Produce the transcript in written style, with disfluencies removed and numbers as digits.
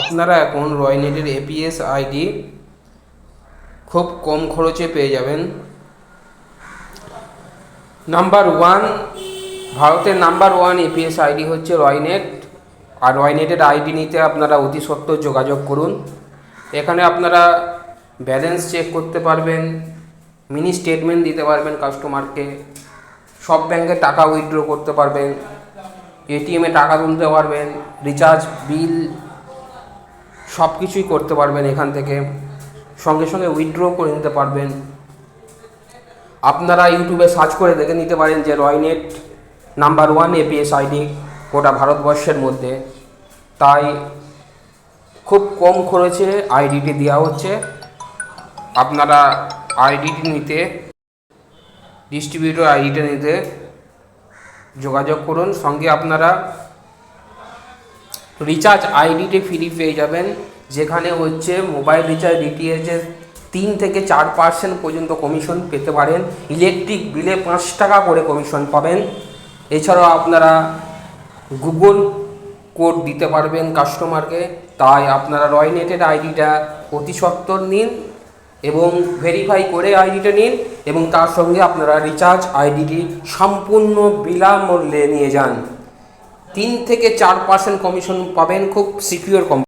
আপনারা এখন রয়নেটের APS ID খুব কম খরচে পেয়ে যাবেন। নাম্বার ওয়ান, ভারতের নাম্বার ওয়ান এপিএস আইডি হচ্ছে রয়নেট। আর রয়নেটের আইডি নিতে আপনারা অতি সত্বর যোগাযোগ করুন। এখানে আপনারা ব্যালেন্স চেক করতে পারবেন, মিনি স্টেটমেন্ট দিতে পারবেন কাস্টমারকে, সব ব্যাংকে টাকা উইথড্র করতে পারবেন, এটিএমে টাকা তুলতে পারবেন, রিচার্জ, বিল সব কিছুই করতে পারবেন এখান থেকে। সঙ্গে সঙ্গে উইথড্র করে নিতে পারবেন। আপনারা ইউটিউবে সার্চ করে দেখে নিতে পারেন যে রয়নেট নাম্বার ওয়ান এপিএস আইডি গোটা ভারতবর্ষের মধ্যে। তাই খুব কম খরচে আইডিটি দেওয়া হচ্ছে। আপনারা আইডিটি নিতে, ডিস্ট্রিবিউটর আইডিটা নিতে যোগাযোগ করুন। সঙ্গে আপনারা রিচার্জ আইডিটি ফ্রি পেয়ে যাবেন, যেখানে হচ্ছে মোবাইল রিচার্জ ডিটিএইচের 3 থেকে 4% পর্যন্ত কমিশন পেতে পারেন। ইলেকট্রিক বিলে 5 টাকা করে কমিশন পাবেন। এছাড়াও আপনারা গুগল কোড দিতে পারবেন কাস্টমারকে। তাই আপনারা রয়নেটের আইডিটা অতি সত্বর নিন এবং ভেরিফাই করে আইডিটা নিন, এবং তার সঙ্গে আপনারা রিচার্জ আইডিটি সম্পূর্ণ বিনামূল্যে নিয়ে যান। 3 থেকে 4% কমিশন পাবেন, খুব সিকিউর কোম্পানি।